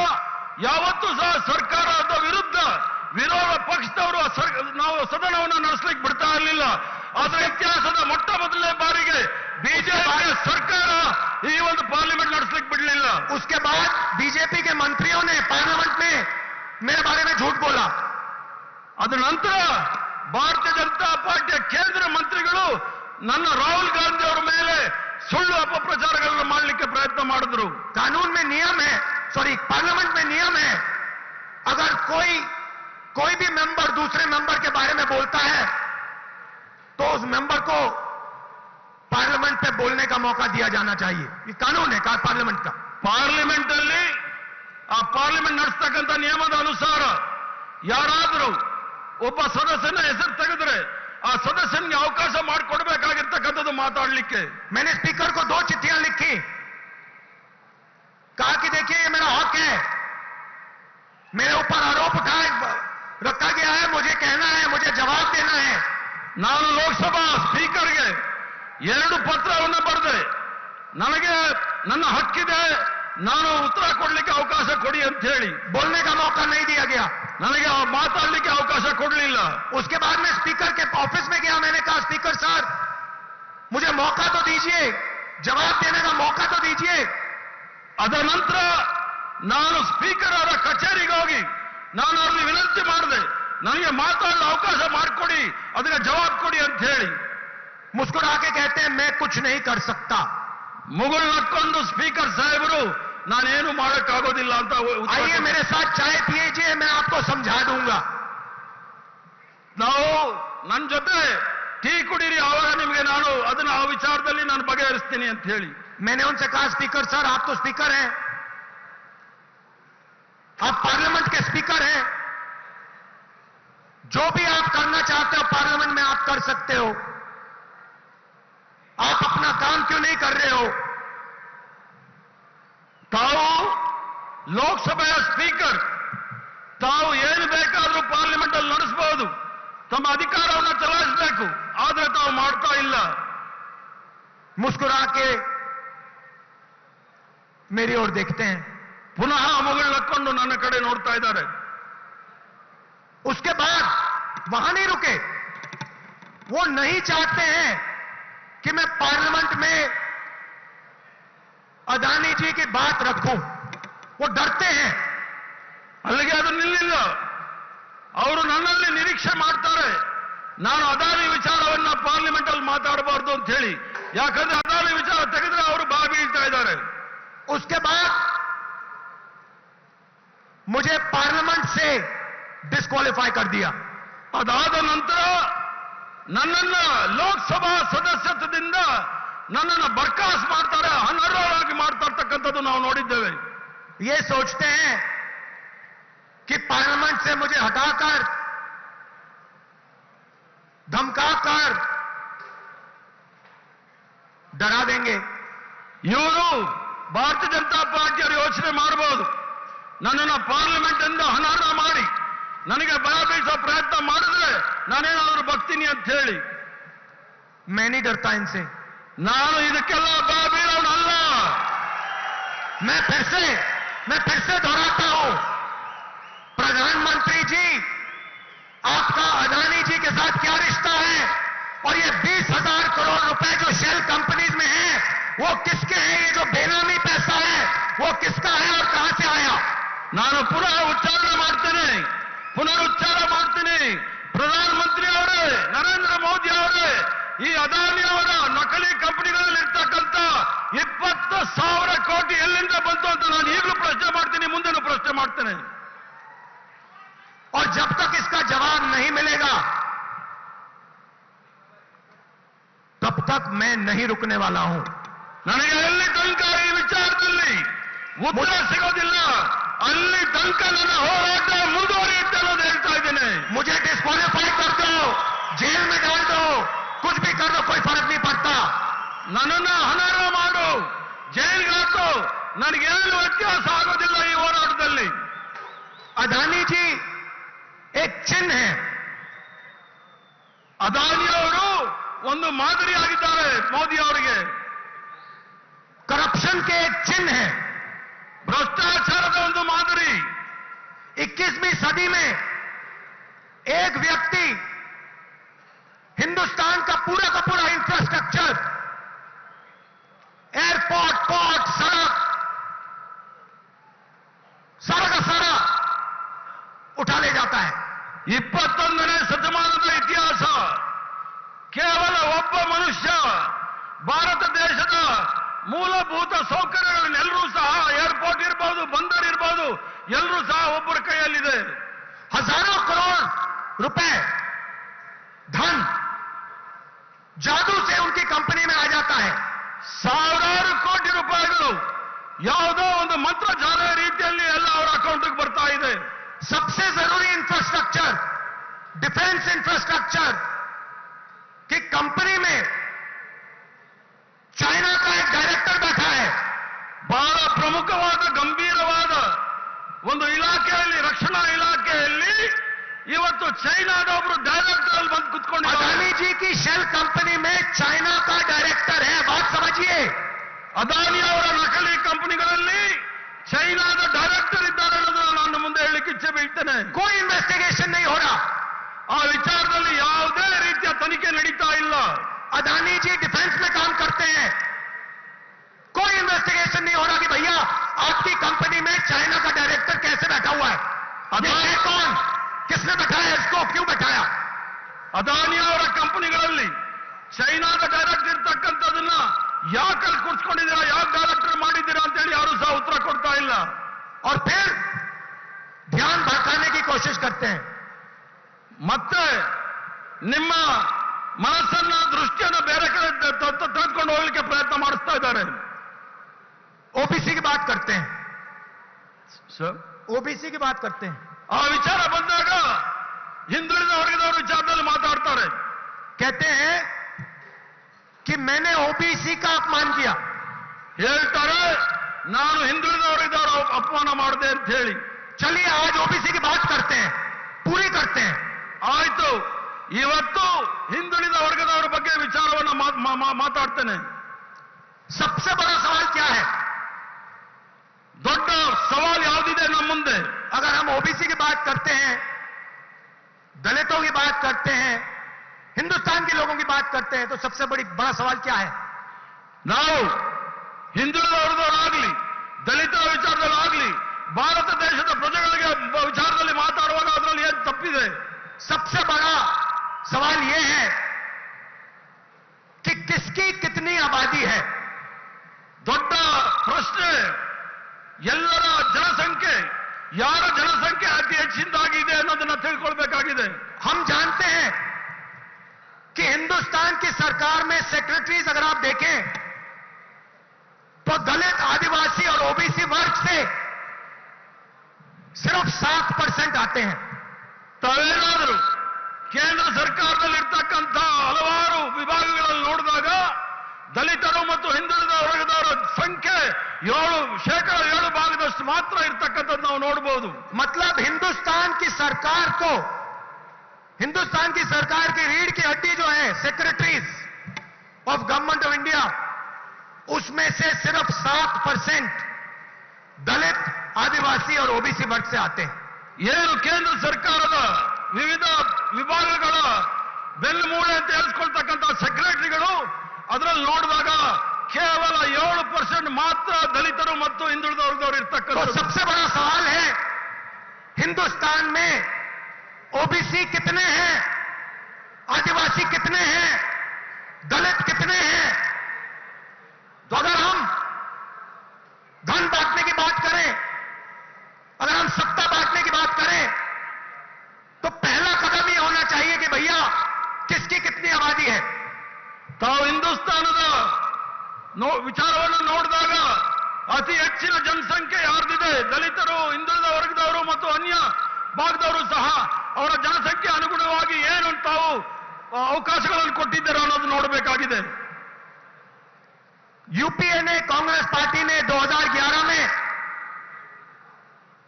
ಯಾವತ್ತೂ ಸಹ ಸರ್ಕಾರದ ವಿರುದ್ಧ ವಿರೋಧ ಪಕ್ಷದವರು ನಾವು ಸದನವನ್ನು ನಡೆಸಲಿಕ್ಕೆ ಬಿಡ್ತಾ ಇರಲಿಲ್ಲ. ಆದ್ರೆ ಇತಿಹಾಸದ ಮೊಟ್ಟ ಮೊದಲನೇ ಬಾರಿಗೆ ಬಿಜೆಪಿ ಸರ್ಕಾರ ಈ ಒಂದು ಪಾರ್ಲಿಮೆಂಟ್ ನಡೆಸಲಿಕ್ಕೆ ಬಿಡಲಿಲ್ಲ. उसके बाद बीजेपी के मंत्रियों ने पार्लियामेंट में मेरे बारे में झूठ बोला. ಅದರ ನಂತರ ಭಾರತೀಯ ಜನತಾ ಪಾರ್ಟಿಯ ಕೇಂದ್ರ ಮಂತ್ರಿಗಳು ನನ್ನ ರಾಹುಲ್ ಗಾಂಧಿ ಅವರ ಮೇಲೆ ಸುಳ್ಳು ಅಪಪ್ರಚಾರಗಳನ್ನು ಮಾಡಲಿಕ್ಕೆ ಪ್ರಯತ್ನ ಮಾಡಿದ್ರು. कानून में नियम है, सॉरी पार्लियामेंट में नियम है, अगर कोई भी मेंबर दूसरे मेंबर के बारे में बोलता है तो उस मेंबर को पार्लियामेंट पे बोलने का मौका दिया जाना चाहिए. ये कानून है पार्लियामेंट का. ಪಾರ್ಲಿಮೆಂಟ್ ಅಲ್ಲಿ ಆ ಪಾರ್ಲಿಮೆಂಟ್ ನಡೆಸ್ತಕ್ಕಂಥ ನಿಯಮದ ಅನುಸಾರ ಯಾರಾದರೂ ಒಬ್ಬ ಸದಸ್ಯನ ಹೆಸರು ತೆಗೆದ್ರೆ ಆ ಸದಸ್ಯನಿಗೆ ಅವಕಾಶ ಮಾಡಿಕೊಡ್ಬೇಕಾಗಿರ್ತಕ್ಕಂಥದ್ದು ಮಾತಾಡಲಿಕ್ಕೆ. मैंने स्पीकर को 2 चिट्ठियां लिखी, कहा कि देखिए ये मेरा हक है, मेरे ऊपर आरोप रखा गया है, मुझे कहना है, मुझे जवाब देना है. ನಾನು ಲೋಕಸಭಾ ಸ್ಪೀಕರ್ಗೆ 2 ಪತ್ರವನ್ನು ಬರೆದೆ, ನನಗೆ ನನ್ನ ಹಕ್ಕಿದೆ, ನಾನು ಉತ್ತರ ಕೊಡ್ಲಿಕ್ಕೆ ಅವಕಾಶ ಕೊಡಿ ಅಂತ ಹೇಳಿ. बोलने का मौका नहीं दिया गया, ನನಗೆ ಮಾತಾಡಲಿಕ್ಕೆ ಅವಕಾಶ ಕೊಡಲಿಲ್ಲ. उसके बाद मैं स्पीकर के ऑफिस में गया, मैंने कहा स्पीकर साहब मुझे मौका तो दीजिए, जवाब देने का मौका तो दीजिए. ಅದರ ನಂತರ ನಾನು ಸ್ಪೀಕರ್ ಅವರ ಕಚೇರಿಗೆ ಹೋಗಿ ನಾನು ಅವರಲ್ಲಿ ವಿನಂತಿ ಮಾಡಿದೆ, ನನಗೆ ಮಾತಾಡಲು ಅವಕಾಶ ಮಾಡಿಕೊಡಿ, ಅದಕ್ಕೆ ಜವಾಬ್ ಕೊಡಿ ಅಂತ ಹೇಳಿ. मुस्कुरा के कहते हैं मैं कुछ नहीं कर सकता. ಮುಗುಳು ನಕ್ಕೊಂಡು ಸ್ಪೀಕರ್ ಸಾಹೇಬರು ನಾನೇನು ಮಾಡಕ್ಕಾಗೋದಿಲ್ಲ ಅಂತ ಉತ್ತರ आइए ಕೊಟ್ಟರು. मेरे साथ चाय पिएजिए, मैं आपको समझा दूंगा. ನಾವು ನನ್ನ ಜೊತೆ ಟೀ ಕುಡೀರಿ, ಆವಾಗ ನಿಮಗೆ ನಾನು ಅದನ್ನ ಆ ವಿಚಾರದಲ್ಲಿ ನಾನು ಬಗೆಹರಿಸ್ತೀನಿ ಅಂತ ಹೇಳಿ. मैंने उनसे कहा स्पीकर सर आप तो स्पीकर हैं, आप पार्लियामेंट के स्पीकर हैं, जो भी आप करना चाहते हो पार्लियामेंट में आप कर सकते हो, आप अपना काम क्यों नहीं कर रहे हो? ತಾವು ಲೋಕಸಭೆಯ ಸ್ಪೀಕರ್, ತಾವು ಏನು ಬೇಕಾದರೂ ಪಾರ್ಲಿಮೆಂಟ್ ಅಲ್ಲಿ ನಡೆಸಬಹುದು, ತಮ್ಮ ಅಧಿಕಾರವನ್ನು ಚಲಾಯಿಸಬೇಕು, ಆದ್ರೆ ತಾವು ಮಾಡ್ತಾ ಇಲ್ಲ. मुस्कुरा के मेरी ओर देखते हैं. ಪುನಃ ಮುಗುಳು ನಕ್ಕೊಂಡು ನನ್ನ ಕಡೆ ನೋಡ್ತಾ ಇದ್ದಾರೆ. उसके बाद वहां नहीं रुके, वो नहीं चाहते हैं कि मैं पार्लियामेंट में अदानी जी की बात रखूं, वो डरते हैं. ಅಲ್ಲಿಗೆ ಅದು ನಿಲ್ಲಿಲ್ಲ. ಅವರು ನನ್ನಲ್ಲಿ ನಿರೀಕ್ಷೆ ಮಾಡ್ತಾರೆ ನಾನು ಅದಾನಿ ವಿಚಾರವನ್ನ ಪಾರ್ಲಿಮೆಂಟ್ ಅಲ್ಲಿ ಮಾತಾಡಬಾರ್ದು ಅಂತ ಹೇಳಿ. ಯಾಕಂದ್ರೆ ಅದಾನಿ ವಿಚಾರ ತೆಗೆದ್ರೆ ಅವರು ಬಾ ಬೀಳ್ತಾ ಇದ್ದಾರೆ. उसके बाद मुझे पार्लियामेंट से डिस्क्वालीफाई कर दिया. ಅದಾದ ನಂತರ ನನ್ನನ್ನ ಲೋಕಸಭಾ ಸದಸ್ಯತ್ವದಿಂದ ನನ್ನನ್ನು ಬರ್ಖಾಸ್ ಮಾಡ್ತಾರೆ, ಅನರ್ಹರಾಗಿ ಮಾಡ್ತಾ ಇರ್ತಕ್ಕಂಥದ್ದು ನಾವು ನೋಡಿದ್ದೇವೆ. ये सोचते हैं कि पार्लियामेंट से मुझे हटाकर धमकाकर डरा देंगे. ಇವರು ಭಾರತೀಯ ಜನತಾ ಪಾರ್ಟಿಯವರು ಯೋಚನೆ ಮಾಡಬಹುದು, ನನ್ನನ್ನು ಪಾರ್ಲಿಮೆಂಟ್ ಇಂದ ಅನರ್ಹ ಮಾಡಿ ನನಗೆ ಭಯ ಬೀಳಿಸೋ ಪ್ರಯತ್ನ ಮಾಡಿದ್ರೆ ನಾನೇನಾದ್ರೂ ಬಗ್ತೀನಿ ಅಂತ ಹೇಳಿ. मैं नहीं डरता इनसे. ನಾನು ಇದಕ್ಕೆಲ್ಲ ಭಯ ಬೀಳೋನಲ್ಲ. मैं फिर से दोहराता हूं, प्रधानमंत्री जी आपका अदानी जी के साथ क्या रिश्ता है और ये 20,000 करोड़ रुपए जो शेल कंपनीज में है वो किसके हैं? ये जो बेनामी पैसा है वो किसका है और कहां से आया? ನಾನು ಪುನಃ ಉಚ್ಚಾರಣೆ ಮಾಡ್ತೇನೆ, ಪುನರುಚ್ಚಾರ ಮಾಡ್ತೀನಿ. ಪ್ರಧಾನಮಂತ್ರಿ ಅವರೇ, ನರೇಂದ್ರ ಮೋದಿ ಅವರೇ, ಈ ಅದಾನಿ ಅವರ ನಕಲಿ ಕಂಪನಿಗಳಲ್ಲಿ ಇರ್ತಕ್ಕಂಥ 20,000 ಕೋಟಿ ಎಲ್ಲಿಂದ ಬಂತು ಅಂತ ನಾನು ಈಗಲೂ ಪ್ರಶ್ನೆ ಮಾಡ್ತೀನಿ, ಮುಂದೆನೂ ಪ್ರಶ್ನೆ ಮಾಡ್ತೇನೆ. और जब तक इसका जवाब नहीं मिलेगा तब तक मैं नहीं रुकने वाला हूं. ನನಗೆ ಎಲ್ಲಿ ತನಕ ಈ ವಿಚಾರದಲ್ಲಿ ಉತ್ತರ ಸಿಗೋದಿಲ್ಲ, ಅಲ್ಲಿ ತನಕ ನನ್ನ ಹೋರಾಟ ಮುಂದುವರಿಯುತ್ತೆ ಅನ್ನೋದು ಹೇಳ್ತಾ ಇದ್ದೇನೆ. मुझे डिस्क्वालीफाई कर दो, जेल में डाल दो, कुछ भी कर दो, कोई फर्क नहीं पड़ता. ನನ್ನನ್ನ ಅನರ್ಹ ಮಾಡು, ಜೈಲ್ಗೆ ಹಾಕು, ನನಗೇನು ವ್ಯತ್ಯಾಸ ಆಗೋದಿಲ್ಲ ಈ ಹೋರಾಟದಲ್ಲಿ. अदानी जी एक चिन्ह है. ಅದಾನಿ ಅವರು ಒಂದು ಮಾದರಿಯಾಗಿದ್ದಾರೆ ಮೋದಿ ಅವರಿಗೆ. करप्शन के एक चिन्ह है. ಭ್ರಷ್ಟಾಚಾರದ ಒಂದು ಮಾದರಿ. 21वीं सदी में एक व्यक्ति हिंदुस्तान का पूरा इंफ्रास्ट्रक्चर, एयरपोर्ट, पोर्ट, सड़क, सारा का सारा उठा ले जाता है. 21ನೇ ಶತಮಾನದ ಇತಿಹಾಸ ಕೇವಲ ಒಬ್ಬ ಮನುಷ್ಯ ಭಾರತ ದೇಶದ ಮೂಲಭೂತ ಸೌಕರ್ಯಗಳನ್ನೆಲ್ಲರೂ ಸಹ, ಏರ್ಪೋರ್ಟ್ ಇರಬಹುದು, ಬಂದರ್ ಇರಬಹುದು, ಎಲ್ಲರೂ ಸಹ ಒಬ್ಬರ ಕೈಯಲ್ಲಿದೆ. हजारों करोड़ रुपए धन जादू से उनकी कंपनी में आ जाता है. ಸಾವಿರಾರು ಕೋಟಿ ರೂಪಾಯಿಗಳು ಯಾವುದೋ ಒಂದು ಮಂತ್ರಜಾಲ ರೀತಿಯಲ್ಲಿ ಎಲ್ಲ ಅವರ ಅಕೌಂಟ್ಗೆ ಬರ್ತಾ ಇದೆ. सबसे जरूरी इंफ्रास्ट्रक्चर, डिफेंस इंफ्रास्ट्रक्चर की कंपनी में चाइना का एक डायरेक्टर बैठा है. ಬಹಳ ಪ್ರಮುಖವಾದ ಗಂಭೀರವಾದ ಒಂದು ಇಲಾಖೆಯಲ್ಲಿ, ರಕ್ಷಣಾ ಇಲಾಖೆಯಲ್ಲಿ ಇವತ್ತು ಚೈನಾದ ಒಬ್ಬರು ಡೈರೆಕ್ಟರ್ ಅಲ್ಲಿ ಬಂದು ಕುತ್ಕೊಂಡಿದ್ದಾರೆ. अदानी जी की शेल कंपनी में चाइना का डायरेक्टर है. बात समझिए. ಅದಾನಿ ಅವರ ನಕಲಿ ಕಂಪನಿಗಳಲ್ಲಿ ಚೈನಾದ ಡೈರೆಕ್ಟರ್ ಇದ್ದಾರೆ ಅನ್ನೋದನ್ನು ನಾನು ಮುಂದೆ ಹೇಳಲಿಕ್ಕೆ ಇಚ್ಛೆ ಬೀಳ್ತೇನೆ. कोई इन्वेस्टिगेशन नहीं हो रहा. ಆ ವಿಚಾರದಲ್ಲಿ ಯಾವುದೇ ರೀತಿಯ ತನಿಖೆ ನಡೀತಾ ಇಲ್ಲ. अदानी जी डिफेंस में काम करते हैं. कोई इन्वेस्टिगेशन नहीं हो रहा कि भैया आपकी कंपनी में चाइना का डायरेक्टर कैसे बैठा हुआ है, ये है कौन, किसने बैठाया इसको, क्यों बैठाया. ಅದಾನಿ ಅವರ ಕಂಪನಿಗಳಲ್ಲಿ ಚೈನಾದ ಡೈರೆಕ್ಟರ್ ಇರ್ತಕ್ಕಂಥದನ್ನ ಯಾಕೆ ಅಲ್ಲಿ ಕೂರ್ಸ್ಕೊಂಡಿದ್ದೀರಾ, ಯಾಕೆ ಡೈರೆಕ್ಟರ್ ಮಾಡಿದ್ದೀರಾ ಅಂತೇಳಿ ಯಾರು ಸಹ ಉತ್ತರ ಕೊಡ್ತಾ ಇಲ್ಲ. और फिर ध्यान भटकाने की कोशिश करते हैं. ಮತ್ತೆ ನಿಮ್ಮ ಮನಸ್ಸನ್ನ, ದೃಷ್ಟಿಯನ್ನು ಬೇರೆ ಕಡೆ ತೆಗೆದುಕೊಂಡು ಹೋಗ್ಲಿಕ್ಕೆ ಪ್ರಯತ್ನ ಮಾಡಿಸ್ತಾ ಇದ್ದಾರೆ. ओबीसी की बात करते हैं. ಸರ್, ओबीसी की बात करते हैं. ಆ ವಿಚಾರ ಬಂದಾಗ ಹಿಂದುಳಿದ ವರ್ಗದವರ ವಿಚಾರದಲ್ಲಿ ಮಾತಾಡ್ತಾರೆ. कहते हैं कि मैंने ओबीसी का अपमान किया. ಹೇಳ್ತಾರೆ ನಾನು ಹಿಂದುಳಿದ ವರ್ಗದವರ ಅಪಮಾನ ಮಾಡಿದೆ ಅಂತ ಹೇಳಿ. चलिए आज ओबीसी की बात करते हैं, पूरी करते हैं. ಆಯ್ತು, ಇವತ್ತು ಹಿಂದುಳಿದ ವರ್ಗದವರ ಬಗ್ಗೆ ವಿಚಾರವನ್ನು ಮಾತಾಡ್ತೇನೆ. सबसे बड़ा सवाल क्या है? ದೊಡ್ಡ ಸವಾಲು ಯಾವುದಿದೆ ನಮ್ಮ ಮುಂದೆ? अगर हम ओबीसी की बात करते हैं, दलितों की बात करते हैं, हिंदुस्तान के लोगों की बात करते हैं, तो सबसे बड़ा सवाल क्या है? ನಾವು ಹಿಂದುಳಿದ ವರ್ಗದವರಾಗ್ಲಿ, ದಲಿತರ ವಿಚಾರದಲ್ಲಾಗ್ಲಿ, ಭಾರತ ದೇಶದ ಪ್ರಜೆಗಳಿಗೆ ವಿಚಾರದಲ್ಲಿ ಮಾತಾಡುವಾಗ ಅದರಲ್ಲಿ ಏನು ತಪ್ಪಿದೆ? सबसे बड़ा सवाल यह है कि किसकी कितनी आबादी है. ದೊಡ್ಡ ಪ್ರಶ್ನೆ ಎಲ್ಲರ ಜನಸಂಖ್ಯೆ, ಯಾರ ಜನಸಂಖ್ಯೆ ಅತಿ ಹೆಚ್ಚಿನದಾಗಿದೆ ಅನ್ನೋದನ್ನ ತಿಳ್ಕೊಳ್ಬೇಕಾಗಿದೆ. हम जानते हैं कि हिंदुस्तान की सरकार में सेक्रेटरीज अगर आप देखें तो दलित, आदिवासी और ओबीसी वर्ग से सिर्फ 7% आते हैं. ತಾವೇನಾದರೂ ಕೇಂದ್ರ ಸರ್ಕಾರದಲ್ಲಿರ್ತಕ್ಕಂಥ ಹಲವಾರು ವಿಭಾಗಗಳಲ್ಲಿ ನೋಡಿದಾಗ ದಲಿತರು ಮತ್ತು ಹಿಂದುಳಿದ ವರ್ಗದವರ ಸಂಖ್ಯೆ 7% ಮಾತ್ರ ಇರ್ತಕ್ಕಂಥದ್ದು ನಾವು ನೋಡಬಹುದು. मतलब हिंदुस्तान की सरकार को, हिंदुस्तान की सरकार की रीढ़ की हड्डी जो है secretaries of government of India, उसमें से सिर्फ 7% दलित, आदिवासी और ओबीसी वर्ग से आते हैं. ಏನು ಕೇಂದ್ರ ಸರ್ಕಾರದ ವಿವಿಧ ವಿಭಾಗಗಳ ಬೆನ್ನುಮೂಳೆ ಅಂತ ಹೇಳಿಸ್ಕೊಳ್ತಕ್ಕಂಥ ಅದರಲ್ಲಿ ನೋಡಿದಾಗ ಕೇವಲ 7% ಮಾತ್ರ ದಲಿತರು ಮತ್ತು ಹಿಂದುಳಿದ ವರ್ಗದವರು तो ಇರ್ತಕ್ಕಂಥದ್ದು. सबसे बड़ा सवाल है, हिंदुस्तान में ओबीसी कितने हैं, आदिवासी कितने हैं, दलित कितने हैं? तो अगर हम धन बांटने की बात करें, अगर हम सत्ता बांटने की बात करें, तो पहला कदम ये होना चाहिए कि भैया किसकी कितनी आबादी है. ತಾವು ಹಿಂದೂಸ್ತಾನದ ವಿಚಾರವನ್ನು ನೋಡಿದಾಗ ಅತಿ ಹೆಚ್ಚಿನ ಜನಸಂಖ್ಯೆ ಯಾರ್ದಿದೆ, ದಲಿತರು, ಹಿಂದುಳಿದ ವರ್ಗದವರು ಮತ್ತು ಅನ್ಯ ಭಾಗದವರು ಸಹ ಅವರ ಜನಸಂಖ್ಯೆ ಅನುಗುಣವಾಗಿ ಏನು ತಾವು ಅವಕಾಶಗಳನ್ನು ಕೊಟ್ಟಿದ್ದಾರೆ ಅನ್ನೋದು ನೋಡಬೇಕಾಗಿದೆ. यूपीए ने, कांग्रेस पार्टी ने 2011 में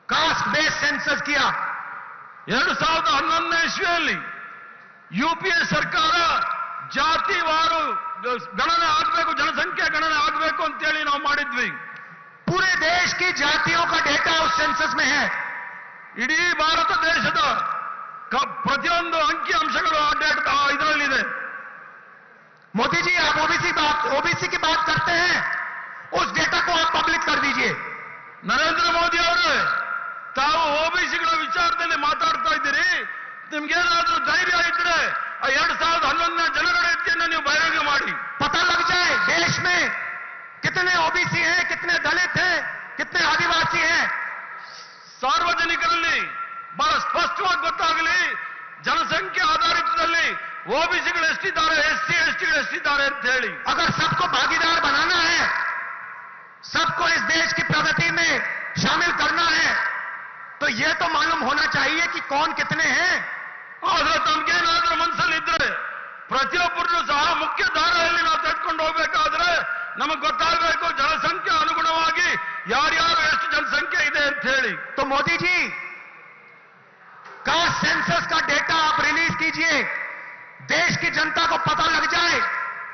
कास्ट बेस्ड सेंसस किया. 2011ನೇ ಇಸ್ವಿಯಲ್ಲಿ ಯುಪಿಎ ಸರ್ಕಾರ ಜಾತಿವಾರು ಗಣನೆ ಆಗಬೇಕು, ಜನಸಂಖ್ಯೆ ಗಣನೆ ಆಗಬೇಕು ಅಂತೇಳಿ ನಾವು ಮಾಡಿದ್ವಿ. पूरे देश की जातियों का डेटा उस सेंसस में है. ಇಡೀ ಭಾರತ ದೇಶದ ಪ್ರತಿಯೊಂದು ಅಂಕಿ ಅಂಶಗಳು ಆ ಡೇಟಾ ಇದರಲ್ಲಿದೆ. मोदी जी, आप ओबीसी की बात करते हैं, उस डेटा को आप पब्लिक कर दीजिए. ನರೇಂದ್ರ ಮೋದಿ ಅವರೇ, ತಾವು ಓಬಿಸಿಗಳ ವಿಚಾರದಲ್ಲಿ ಮಾತಾಡ್ತಾ ಇದ್ದೀರಿ. ನಿಮ್ಗೇನಾದ್ರೂ ಧೈರ್ಯ ಇದ್ರೆ ಆ 2011ನೇ ಜನಗಣತಿಯನ್ನು ನೀವು ಬಹಿರಂಗ ಮಾಡಿ. पता लग जाए देश में कितने ओबीसी हैं, कितने दलित हैं, कितने आदिवासी हैं. ಸಾರ್ವಜನಿಕರಲ್ಲಿ ಬಹಳ ಸ್ಪಷ್ಟವಾಗಿ ಗೊತ್ತಾಗಲಿ, ಜನಸಂಖ್ಯೆ ಆಧಾರಿತದಲ್ಲಿ ಓಬಿಸಿಗಳು ಎಷ್ಟಿದ್ದಾರೆ, ಎಸ್ಸಿ ಎಸ್ಟಿಗಳು ಎಷ್ಟಿದ್ದಾರೆ ಅಂತ ಹೇಳಿ. अगर सबको भागीदार बनाना है, सबको इस देश की प्रगति में शामिल करना है, तो यह तो मालूम होना चाहिए कि कौन कितने हैं. ಆದ್ರೆ ತಮ್ಗೇನಾದ್ರೂ ಮನಸ್ಸಲ್ಲಿದ್ರೆ ಪ್ರತಿಯೊಬ್ಬರನ್ನು ಸಹ ಮುಖ್ಯ ದಾರಿಯಲ್ಲಿ ನಾವು ತೆಗೆದುಕೊಂಡು ಹೋಗ್ಬೇಕಾದ್ರೆ ನಮಗೆ ಗೊತ್ತಾಗಬೇಕು ಜನಸಂಖ್ಯೆ ಅನುಗುಣವಾಗಿ ಯಾರ್ಯಾರು ಎಷ್ಟು ಜನಸಂಖ್ಯೆ ಇದೆ ಅಂತ ಹೇಳಿ. तो मोदी जी, कास्ट सेंसस का डेटा आप रिलीज कीजिए, देश की जनता को पता लग जाए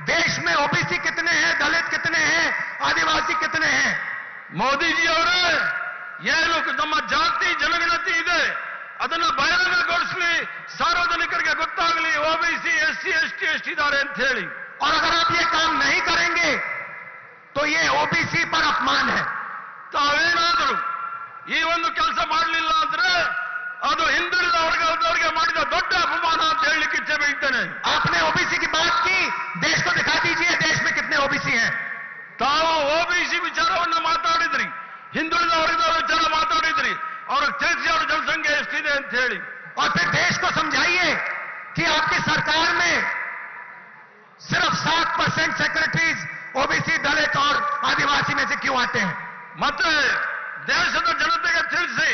देश में ओबीसी कितने हैं, दलित कितने हैं, आदिवासी कितने हैं. ಮೋದಿಜಿ ಅವರೇ, ಏನು ನಮ್ಮ ಜಾತಿ ಜನಗಣತಿ ಇದೆ ಅದನ್ನ ಬಹಿರಂಗಗೊಳಿಸಲಿ, ಸಾರ್ವಜನಿಕರಿಗೆ ಗೊತ್ತಾಗಲಿ ಓಬಿಸಿ ಎಸ್ಸಿ ಎಸ್ಟಿ ಎಷ್ಟಿದ್ದಾರೆ ಅಂತ ಹೇಳಿ. और अगर आप ये काम नहीं करेंगे तो ये ओबीसी पर अपमान है. ತಾವೇನಾದರೂ ಈ ಒಂದು ಕೆಲಸ ಮಾಡಲಿಲ್ಲ ಅಂದ್ರೆ ಅದು ಹಿಂದುಳಿದ ವರ್ಗದವರಿಗೆ ಮಾಡಿದ ದೊಡ್ಡ ಅಪಮಾನ ಅಂತ ಹೇಳಲಿಕ್ಕೆ ಇಚ್ಛೆ ಬೀಳ್ತೇನೆ. आपने ओबीसी की बात की, देश को दिखा दीजिए देश में कितने ओबीसी हैं. ತಾವು ಓಬಿಸಿ ವಿಚಾರವನ್ನ ಮಾತಾಡಿದ್ರಿ, ಹಿಂದುಳಿದ ವರ್ಗದವರ ವಿಚಾರ ಮಾತಾಡಿದ್ರಿ, ಅವ್ರಿಗೆ ತಿಳಿಸಿ ಅವರ ಜನಸಂಖ್ಯೆ ಎಷ್ಟಿದೆ ಅಂತ ಹೇಳಿ. और फिर देश को समझाइए कि आपकी सरकार में सिर्फ 7% सेक्रेटरीज ओबीसी, दलित और आदिवासी में से क्यों आते हैं. ಮತ್ತೆ ದೇಶದ ಜನತೆಗೆ ತಿಳಿಸಿ,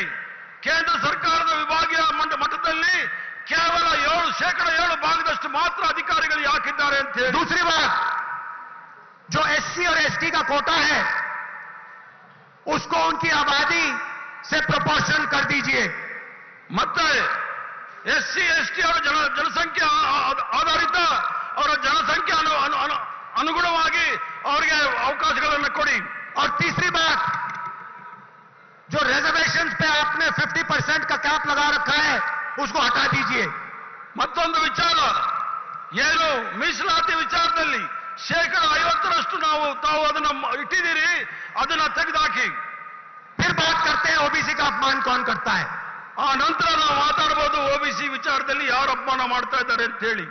ಕೇಂದ್ರ ಸರ್ಕಾರದ ವಿಭಾಗೀಯ ಮಟ್ಟದಲ್ಲಿ ಕೇವಲ 7% ಭಾಗದಷ್ಟು ಮಾತ್ರ ಅಧಿಕಾರಿಗಳು ಯಾಕಿದ್ದಾರೆ ಅಂತ ಹೇಳಿ. दूसरी बात, जो एससी और एसटी का कोटा है उसको उनकी आबादी से प्रोपोर्शन कर दीजिए. ಮತ್ತೆ ಎಸ್ಸಿ ಎಸ್ಟಿ ಅವರ ಜನಸಂಖ್ಯೆ ಆಧಾರಿತ ಅವರ ಜನಸಂಖ್ಯೆ ಅನುಗುಣವಾಗಿ ಅವರಿಗೆ ಅವಕಾಶಗಳನ್ನು ಕೊಡಿ. और तीसरी बात, जो रिजर्वेशन पे आपने 50% का कैप लगा रखा है उसको हटा दीजिए. ಮತ್ತೊಂದು ವಿಚಾರ, ಏನು ಮೀಸಲಾತಿ ವಿಚಾರದಲ್ಲಿ 50% ತಾವು ಅದನ್ನ ಇಟ್ಟಿದ್ದೀರಿ, ಅದನ್ನ ತೆಗೆದುಹಾಕಿ. फिर बात करते हैं ओबीसी का अपमान कौन करता है. ಆ ನಂತರ ನಾವು ಮಾತಾಡಬಹುದು ಓಬಿಸಿ ವಿಚಾರದಲ್ಲಿ ಯಾರು ಅಪಮಾನ ಮಾಡ್ತಾ ಇದ್ದಾರೆ ಅಂತ ಹೇಳಿ.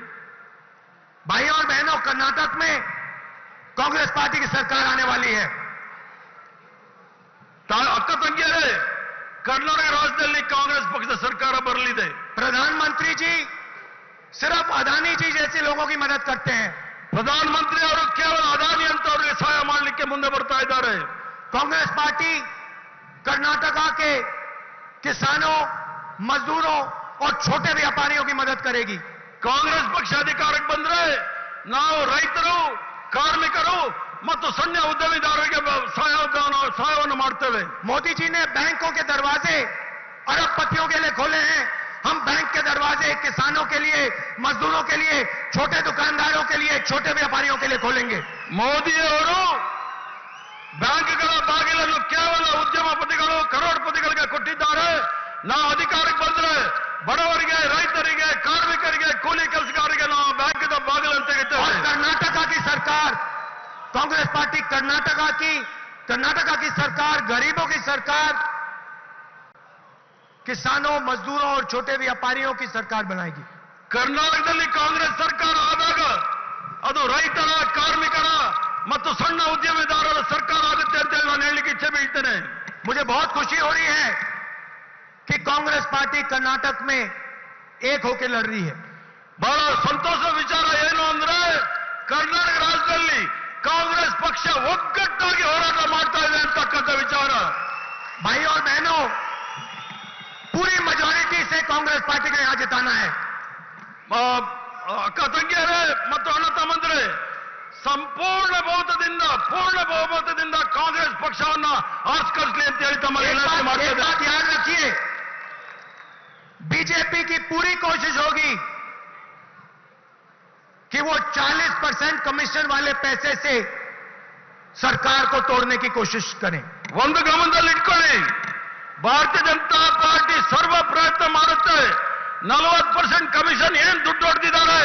भाइयों और बहनों, कर्नाटक में कांग्रेस पार्टी की सरकार आने वाली है. ಅಕ್ಕ ತಂಗಿಯರೇ, ಕರ್ನಾಟಕ ರಾಜ್ಯದಲ್ಲಿ ಕಾಂಗ್ರೆಸ್ ಪಕ್ಷದ ಸರ್ಕಾರ ಬರಲಿದೆ. प्रधानमंत्री जी सिर्फ अदानी जी जैसे लोगों की मदद करते हैं. ಪ್ರಧಾನಮಂತ್ರಿ ಅವರು ಕೇವಲ ಅದಾನಿ ಅಂತ ಅವರಿಗೆ ಸಹಾಯ ಮಾಡಲಿಕ್ಕೆ ಮುಂದೆ ಬರ್ತಾ ಇದ್ದಾರೆ. कांग्रेस पार्टी कर्नाटका के किसानों, मजदूरों और छोटे व्यापारियों की मदद करेगी. ಕಾಂಗ್ರೆಸ್ ಪಕ್ಷ ಅಧಿಕಾರಕ್ಕೆ ಬಂದ್ರೆ ನಾವು ರೈತರು, ಕಾರ್ಮಿಕರು ಮತ್ತು ಸಣ್ಣ ಉದ್ಯಮಿದಾರರಿಗೆ ಸಹಾಯವನ್ನು ಮಾಡ್ತೇವೆ. मोदी जी ने बैंकों के दरवाजे अरबपतियों के लिए खोले हैं. हम बैंक के दरवाजे किसानों के लिए, मजदूरों के लिए, छोटे दुकानदारों के लिए, छोटे व्यापारियों के लिए खोलेंगे. ಮೋದಿಯವರು ಬ್ಯಾಂಕ್ಗಳ ಬಾಗಿಲನ್ನು ಕೇವಲ ಉದ್ಯಮಪತಿಗಳು, ಕರೋಡ್ಪತಿಗಳಿಗೆ ಕೊಟ್ಟಿದ್ದಾರೆ. ನಾವು ಅಧಿಕಾರಕ್ಕೆ ಬಂದ್ರೆ ಬಡವರಿಗೆ, ರೈತರಿಗೆ, ಕಾರ್ಮಿಕರಿಗೆ, ಕೂಲಿ ಕೆಲಸಗಾರರಿಗೆ ನಾವು ಬ್ಯಾಂಕಿನ ಬಾಗಿಲನ್ನು और ತೆಗೆತೇವೆ. कर्नाटका की सरकार पार्टी कर्नाटका की सरकार गरीबों की सरकार, किसानों, मजदूरों और छोटे व्यापारियों की सरकार बनाएगी। ಕರ್ನಾಟಕದಲ್ಲಿ ಕಾಂಗ್ರೆಸ್ ಸರ್ಕಾರ ಆದಾಗ ಅದು ರೈತರ, ಕಾರ್ಮಿಕರ ಮತ್ತು ಸಣ್ಣ ಉದ್ಯಮಿದಾರರ ಸರ್ಕಾರ ಆಗುತ್ತೆ ಅಂತ ಹೇಳಿ ನಾನು ಹೇಳಲಿಕ್ಕೆ ಇಚ್ಛೆ ಬೀಳ್ತೇನೆ. मुझे बहुत खुशी हो रही है कि कांग्रेस पार्टी कर्नाटक में एक होकर लड़ रही है। ಬಹಳ ಸಂತೋಷ ವಿಚಾರ ಏನು ಅಂದ್ರೆ ಕರ್ನಾಟಕ ರಾಜ್ಯದಲ್ಲಿ ಕಾಂಗ್ರೆಸ್ ಪಕ್ಷ ಒಗ್ಗಟ್ಟಾಗಿ ಹೋರಾಟ ಮಾಡ್ತಾ ಇದೆ ಅಂತಕ್ಕಂಥ ವಿಚಾರ. भाई और बहनों, पूरी मेजॉरिटी से कांग्रेस पार्टी को यहां जिताना है। ಅಕ್ಕ ತಂಗಿಯರೇ ಮತ್ತು ಅಣ್ಣ ತಮ್ಮಂದಿರೇ, ಸಂಪೂರ್ಣ ಪೂರ್ಣ ಬಹುಮತದಿಂದ ಕಾಂಗ್ರೆಸ್ ಪಕ್ಷವನ್ನ ಆರಿಸ್ಕರಿಸಲಿ ಅಂತ ಹೇಳಿ ತಮ್ಮಲ್ಲಿ एक ವಿನಂತಿ बात ಮಾಡ್ತಿದ್ದೆ. याद रखिए, बीजेपी की पूरी कोशिश होगी कि वो 40% कमीशन वाले पैसे से सरकार को तोड़ने की कोशिश करें। ಒಂದು ಗಮನದಲ್ಲಿ ಇಟ್ಕೊಳ್ಳಿ, ಭಾರತೀಯ ಜನತಾ ಪಾರ್ಟಿ ಸರ್ವ ಪ್ರಯತ್ನ ಮಾಡುತ್ತೆ 40% ಕಮಿಷನ್ ಏನ್ ದುಡ್ಡು ಹೊಡೆದಿದ್ದಾರೆ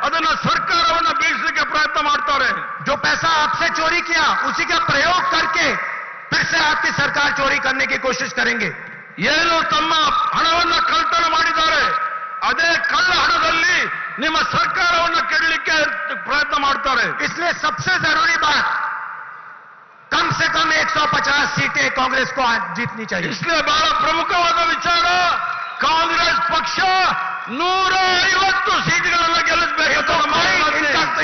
ಅದನ್ನ ಸರ್ಕಾರವನ್ನ ಬೀಳಿಸಲಿಕ್ಕೆ ಪ್ರಯತ್ನ ಮಾಡ್ತಾರೆ. जो पैसा आपसे चोरी किया उसी का प्रयोग करके फिर से आपकी सरकार चोरी करने की कोशिश करेंगे। ಏನು ತಮ್ಮ ಹಣವನ್ನ ಕಳ್ತನ ಮಾಡಿದ್ದಾರೆ ಅದೇ ಕಳ್ಳ ಹಣದಲ್ಲಿ ನಿಮ್ಮ ಸರ್ಕಾರವನ್ನ ಕೆಡಲಿಕ್ಕೆ ಪ್ರಯತ್ನ ಮಾಡ್ತಾರೆ. इसलिए सबसे जरूरी बात, कम से कम 150 सीटें कांग्रेस को आज जीतनी चाहिए। इसलिए ಬಹಳ ಪ್ರಮುಖವಾದ ವಿಚಾರ, ಕಾಂಗ್ರೆಸ್ ಪಕ್ಷ 150 ಸೀಟ್ಗಳನ್ನ ಗೆಲ್ಲಿಸಬೇಕು.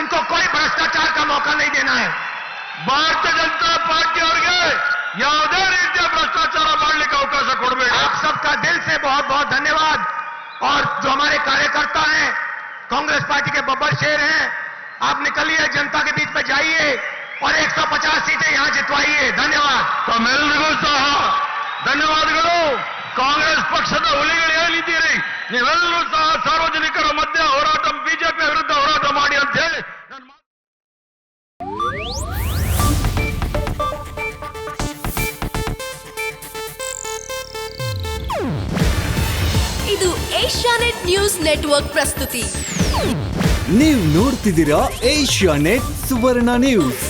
इनको कोई भ्रष्टाचार का मौका नहीं देना है। ಭಾರತೀಯ ಜನತಾ ಪಾರ್ಟಿ ಅವರಿಗೆ ಯಾವುದೇ ರೀತಿಯ ಭ್ರಷ್ಟಾಚಾರ ಮಾಡಲಿಕ್ಕೆ ಅವಕಾಶ ಕೊಡಬೇಡಿ. आप सबका दिल से बहुत बहुत धन्यवाद। और जो हमारे कार्यकर्ता हैं, कांग्रेस पार्टी के बब्बर शेर हैं, आप निकलिए, जनता के बीच में जाइए और 150 सीटें यहां जितवाइए। धन्यवाद। ತಮ್ಮೆಲ್ಲರಿಗೂ ಸಹ ಧನ್ಯವಾದಗಳು. ಕಾಂಗ್ರೆಸ್ ಪಕ್ಷದ ಹುಲಿಗಳು ಏನಿದ್ದೀರಿ, ನೀವೆಲ್ಲರೂ ಸಹ ಸಾರ್ವಜನಿಕರ ಮಧ್ಯೆ ಹೋರಾಟ, ಬಿಜೆಪಿ ವಿರುದ್ಧ ಹೋರಾಟ ಮಾಡಿ ಅಂತ ಹೇಳಿ ನಾನು ಇದು ಏಷ್ಯಾನೆಟ್ ನ್ಯೂಸ್ ನೆಟ್ವರ್ಕ್ ಪ್ರಸ್ತುತಿ. ನೀವು ನೋಡ್ತಿದ್ದೀರಾ ಏಷ್ಯಾನೆಟ್ ಸುವರ್ಣ ನ್ಯೂಸ್.